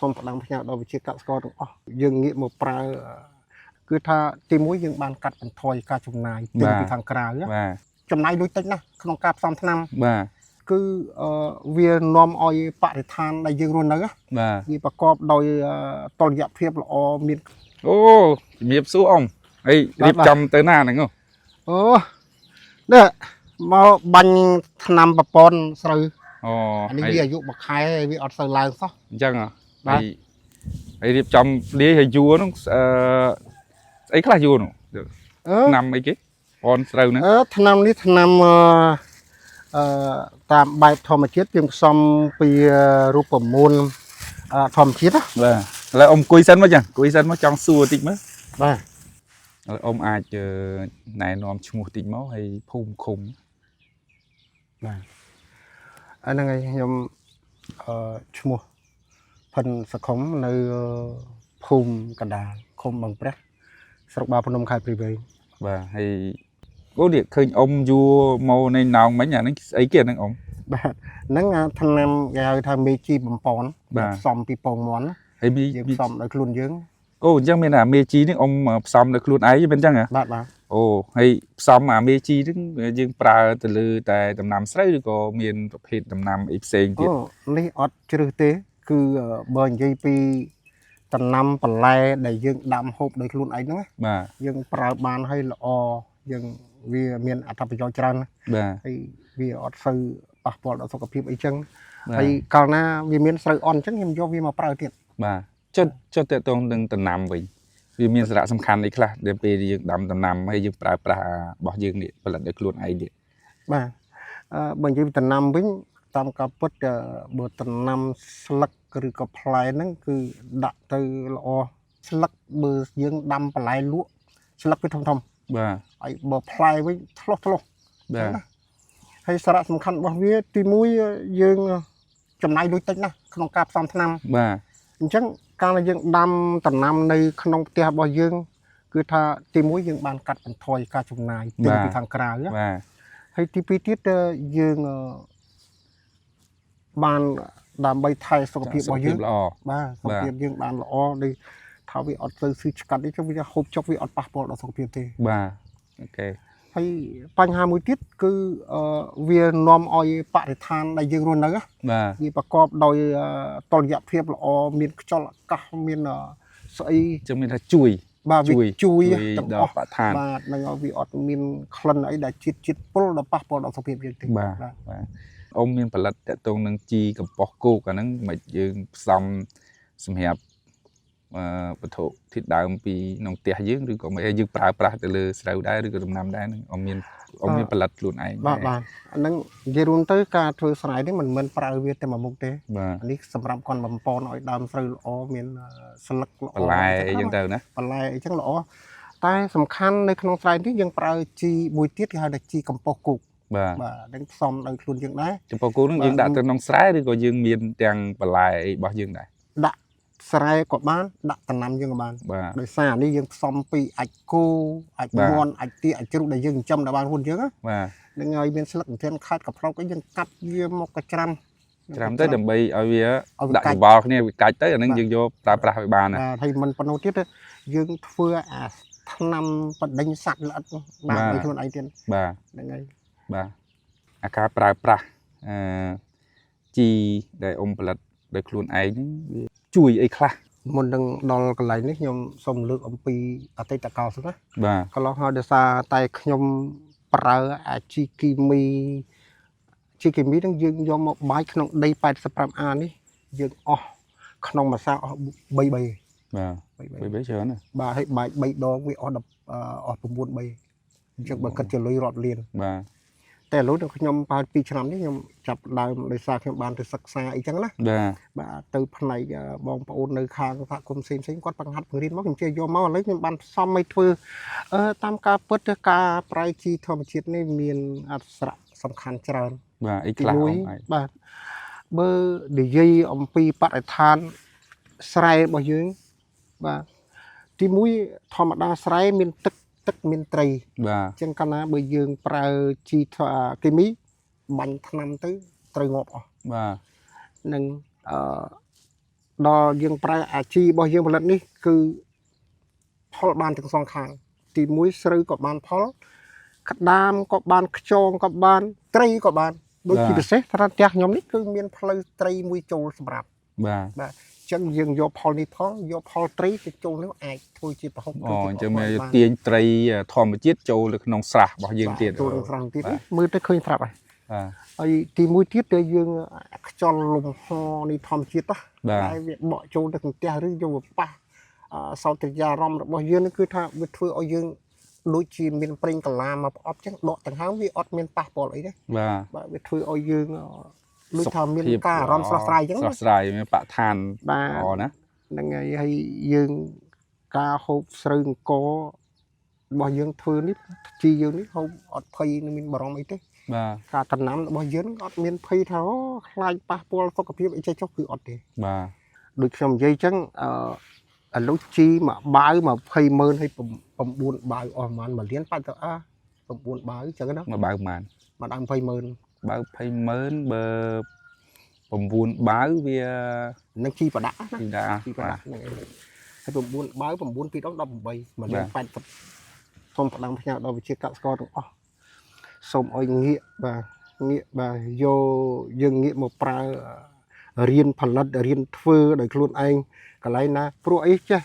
Xong phải làm theo đầu chia cắt score đúng không? Dương nghĩa một pra cứ tha tìm mũi dương ban cắt bằng thoi ca chùm này tìm từ thằng cào á chùm này đôi tính nè không cạp xong tháng năm cứ việc nom oi bạ để than đại dương luôn nữa vì bà cọp đòi toàn dạp phép là o miền ô miệp số ông ấy điệp chăm tới nào này không đấy mà bánh năm bà pon sợi anh ấy đi dụ bậc hai vì ở sợi làng sao chăng à ấy điệp chăm đi hay vua nó ấy là vua nó năm ấy cái pon sợi nữa năm ní năm tạm bài thòm mà chết dùng xong vì rùa bẩm môn thòm chết á là ông cùi sân mà chẳng cùi sân mà trong xua tịnh mất ông ai chờ này nòm chung một tịnh máu hay phun khùng anh này nhom chung phần sạc khống nơi phun cả đà không bằng press sọc ba phần đông khai privé và hay có điện khơi ông vua màu này nào mấy nhà nó ấy kia năng ông nắng thằng nam gà thằng mê chi bầm pòn xong pi pòn món hay mi xong được luôn dướng ô chắc bên là mê chi những ông mà xong được luôn ấy bên chăng à ồ hay xong mà mê chi đứng dương pra từ lư tại tầm năm sáu rồi có miền hết tầm năm ít sen kia lấy ọt chưa tế cứ bờ dây pi tầm năm phần lai để dương đạm hộp được luôn ấy nữa mà dương pra ban hay là o dương vì miền thập cho trăng hay vì ọt sư bạc bọt ở thuộc phim ấy chăng hay còn na vì miền sư on chắc em do vì mà pra tiền mà cho tệ tôn đừng tầm năm vậy vì miền sạ sầm khăn đấy là để về dương đạm tầm năm hay dương pra bỏ dương điện và là được luôn ấy điện mà bằng dây tầm năm với tam cặp bớt bớt tầm năm slugคือกับพลายนั่นคือดัดตือละอสลักเบอร์ยังดำปลายลวกสลักไปทอมไอ้เบอร์พลายไว้ทะลุให้สาระสำคัญว่าวิธีมุ้ยยังจำนายโดยตินะขนมกาบสามทนำจังการยังดำตำนำในขนมเตียบยังคือถ้าตีมุ้ยยังบานกัดเป็นทอยการจำนายเป็นไปทางกลางให้ที่พิจิตยังบานดำใบไทยสกปรกบ่อยเยอะบ้าสกปรกยังบานละอเลยท้าวิอดซื้อกัดนี่จะวิจะหบจกวิอดปะปอดสกปรกเตะบ้าโอเคให้ปัญหามือติดคือเวียนอมออยปะทานได้ยังรุ่นนั้นมีประกอบโดยตอนหยับเพียบละอมีนจอละกะมีนใส่จะมีถ้าจุยบ้าวิจุยดอกปะทานบ้าในเอาวิอดมีนคลันไอ้ได้จิตปุ๊บปะปอดสกปรกเตะบ้าông miền Bắc để tôn nâng chiกับปอกกูกันนั่งมายืนซ้ำสมัยปฐมทิศดาวปีน้องเตี้ยยืนหรือก็ไม่ยืนปลาแต่เลยสาวได้หรือก็ดำน้ำได้นั่งông miền Bắc luônไอ้บ้านั่งยืนtớiการถือสายนี่มันปลาเวียแต่มามุกเตะอันนี้สำหรับคนบำปอนอ้อยดำสาวอ๋อเมียนสลักปลายยังเติมนะปลายจังหล่อแต่สำคัญในขนมสายนี่ยังปลาจีบุยติดที่ให้ได้จีกับปอกกูđang xong đang luôn dương đấy. Chụp cô nó dương đã từ nông sái đi coi dương miền đang bả lại bao dương này. Đã sái của bán đã từ năm dương bán. Đời xa đi dương xong pi ạch cô ạch ngon ạch ti ạch chữ để dương châm đã bán hôn dương á. Nên ngày bên sලક thiên khát cặp rau cái dương cắt dương một cái trăm tới đầm bay ở phía đại bò này cài tới là nên dương vô pra phải bàn này. Thì mình phần đầu tiết dương phơi năm phần đánh sạch là bà với thôn anh tiên. Bà. Ngày. Bà, cá pra chi để ông bật để luôn ấy chui ấy khla một đằng đòn cái này nếu nhom xong lược ông pi ở tây tạc cao xuống á còn lo họ để xa tay nhom pra chi kimi đang dương do một bãi khung đây phải sập an đi dương khung mà sao bay bay chớ nè bà hay bay đó vì đập bùn bùn bay chắc bằng cách lôi rọt liềnแต่รู้ว่าខ្ញុំปาពីឆ្នាំនេះខ្ញុំចាប់ដើមដោយសារខ្ញុំបានទៅសិក្សាអីចឹងណាបាទទៅផ្នែកបងប្អូននៅខាងសហគមន៍ផ្សេងគាត់បង្ហាត់បង្រៀនមកខ្ញុំជឿយកមកឥឡូវខ្ញុំបានផ្សំឲ្យធ្វើតាមការពិតការប្រៃជីធម្មជាតិនេះមានអត្ថប្រយោជន៍សំខាន់ច្រើនបាទអីខ្លះបាទបើនិយាយអំពីបរិស្ថានស្រែរបស់យើងបាទទីមួយធម្មតាស្រែមានទឹកមានត្រីចឹងកាលណាបើយើងប្រើជីគីមីបាញ់ថ្នាំទៅត្រូវងាប់អស់បាទនឹង ដល់យើងប្រើអាជីរបស់យើងផលិតនេះគឺផលបានទាំងសងខាងទី1ស្រូវក៏បានផលក្តាមក៏បានខ្យងក៏បានត្រីក៏បានដូចជាពិសេសថាផ្ទះខ្ញុំនេះគឺមានផ្លូវត្រីមួយចូលសម្រាប់ បាទ បាទអញ្ចឹងយើងយកផលនេះផងយកផលត្រីទៅចូលនោះអាចធ្វើជាប្រហុក អូអញ្ចឹងមានទាញត្រីធម្មជាតិចូលទៅក្នុងស្រះរបស់យើងទៀត ចូលក្នុងស្រះទៀតមើលទៅឃើញស្រាប់ហើយ បាទ ហើយទី1ទៀតគឺយើងខ្យល់លំហនេះធម្មជាតិតែវាបកចូលទៅក្នុងផ្ទះឬយកទៅប៉ះសោតត្រយាអារម្មណ៍របស់យើងគឺថាវាធ្វើឲ្យយើងដូចជាមានប្រេងកាឡាមកប្រអប់ចឹងដកដង្ហើមវាអត់មានប៉ះពាល់អីទេ បាទវាធ្វើឲ្យយើងដូចថាមានការអារម្មណ៍ស្រស់ស្រាយចឹង ស្រស់ស្រាយមានបឋាន បាទ ល្អណា ហ្នឹងហើយយើងការហូបស្រូវអង្គរបស់យើងធ្វើនេះជីយើងនេះហូបអត់ភ័យនឹងមានបារម្ភអីទេ បាទ ការដំណាំរបស់យើងអត់មានភ័យថាខ្លាចប៉ះពាល់សុខភាពអីចេះចុះគឺអត់ទេ បាទ ដូចខ្ញុំនិយាយចឹងឥឡូវជីមួយបាវ200000ហើយ9បាវអស់ប្រហែល1លានបាច់ទៅ9បាវចឹងណា មកបើប៉ុន្មាន មកដើម200,000 បើ200000បើ9បាវវា នឹងជីប្រដាក់ណា ទីដា ជីប្រដាក់ហ្នឹងឯងហើយ9បាវ9 2 18 1លាន80សូមផ្ដាំផ្ញើដល់វិជាកសិករទាំងអស់សូមឲ្យងាកបាទងាកបាទយកយើងងាកមកប្រើរៀនផលិតរៀនធ្វើដោយខ្លួនឯងកន្លែងណាព្រោះអីចេះ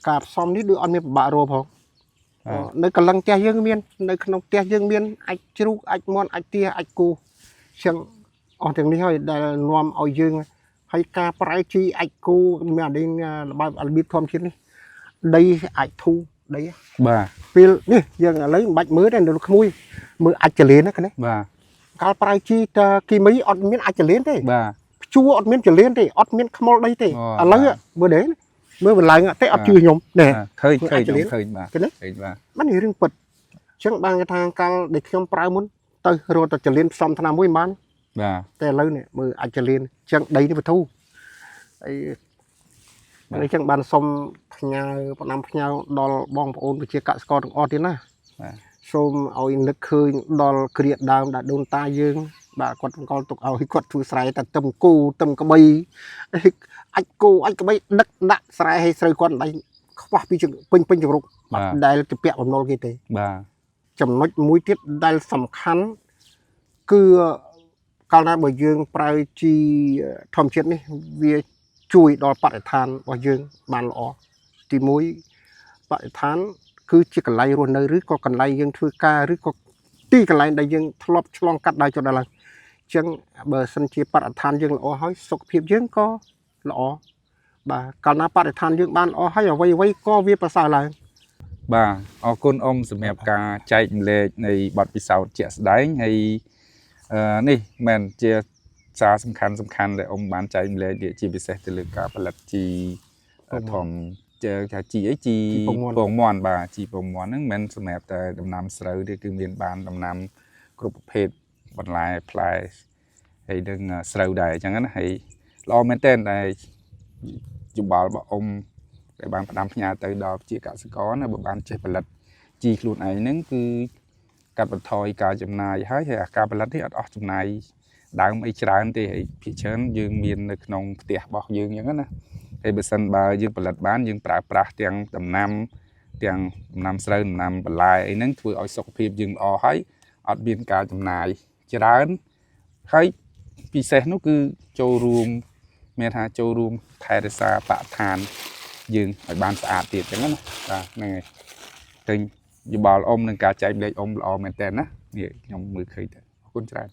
ការផ្សំនេះដូចអត់មានពិបាករកផងនៅកលឹងផ្ទះយើងមាននៅក្នុងផ្ទះយើងមានអាចជ្រូកអាចមាន់អាចទាអាចគោចឹងអស់ទាំងនេះហើយដែលនាំឲ្យយើងហើយការប្រែជីអាចគោមានអានេះរបៀបធម្មជាតិនេះដីអាចធូរដី បាទ ពេលនេះយើងឥឡូវមិនបាច់មើលទេនៅក្មួយមើលអាចចលៀនណាគ្នា បាទ កាលប្រៅជីតគីមីអត់មានអាចចលៀនទេ បាទ ព្យួរអត់មានចលៀនទេអត់មានខ្មុលដីទេឥឡូវមើលទេមើលបន្លែងតែអត់ជឿខ្ញុំណែ ឃើញបាទឃើញបាទ ឃើញ ឃើញបាទ มันរឿងពិតអញ្ចឹងបានគេថាកាលដែលខ្ញុំប្រើមុនទៅរត់តែចលៀនផ្សំថ្នាំមួយបាន បាទ តែឥឡូវនេះមើលអាចចលៀនអញ្ចឹងដីនេះបធូរហើយអញ្ចឹងបានសុំផ្ញើផ្ដាំផ្ញើដល់បងប្អូនប្រជាកសិករទាំងអស់ទៀតណា បាទ សូមឲ្យនឹកឃើញដល់គ្រាដើមដែលដូនតាយើងបាទគាត់បង្កល់ទុកឲ្យគាត់ធ្វើស្រែតែទឹមគូទឹមក្បីអាចគូអាចក្បីដឹកដាក់ស្រែឲ្យស្រូវគាត់ដៃខ្វះពីពេញចង្រុកអត់ដែលជាពាក់បំណុលគេទេ បាទ ចំណុចមួយទៀតដែលសំខាន់គឺកាលណាបើយើងប្រើជីធម្មជាតិនេះវាជួយដល់បរិស្ថានរបស់យើងបានល្អទី1បរិស្ថានគឺជាកន្លែងរស់នៅឬក៏កន្លែងយើងធ្វើការឬក៏ទីកន្លែងដែលយើងធ្លាប់ឆ្លងកាត់ដោយចុះដល់ឡើងអញ្ចឹងបើសិនជាបរិស្ថានយើងល្អហើយសុខភាពយើងក៏ល្អបាទកាលណាបរិស្ថានយើងបានល្អហើយអ្វីក៏វាប្រសើរឡើង បាទអរគុណអ៊ំសម្រាប់ការចែកម្លែកនៃបទពិសោធន៍ជាក់ស្ដែងហើយនេះមែនជាសារសំខាន់ដែលអ៊ំបានចែកម្លែកជាពិសេសទៅលើការផលិតជីធម្មជាជីអីជីពងមាន់បាទជីពងមាន់ហ្នឹងមិនសម្រាប់តែដំណាំស្រូវទេគឺមានបានដំណាំគ្រប់ប្រភេទបន្លែផ្លែហើយនឹងស្រូវដែរអញ្ចឹងណាហើយល្អមែនតើដែលយោបល់របស់អ៊ំ ដែលបានផ្ដាំផ្ញើទៅដល់ជាកសិករណាបើបានចេះផលិតជីខ្លួនឯងហ្នឹងគឺកាត់បន្ថយការចំណាយហើយអាការផលិតនេះអត់អស់ចំណាយដើមអីច្រើនទេហើយភាគច្រើនយើងមាននៅក្នុងផ្ទះរបស់យើងអញ្ចឹងណាហើយបើសិនបើយើងផលិតបានយើងប្រើប្រាស់ទាំងដំណាំស្រូវដំណាំបន្លែអីហ្នឹងធ្វើឲ្យសុខភាពយើងល្អហើយអត់មានការចំណាយច្រើនហើយពិសេសនោះគឺចូលរួមមានថាចូលរួមថែរក្សាបរិស្ថាន យើងឲ្យបានស្អាតទៀតអញ្ចឹងណាបាទហ្នឹងហើយឃើញយោបល់អ៊ំនឹងការចែកម្លែកអ៊ំល្អមែនតើណានេះខ្ញុំមើលឃើញទៅអរគុណច្រើន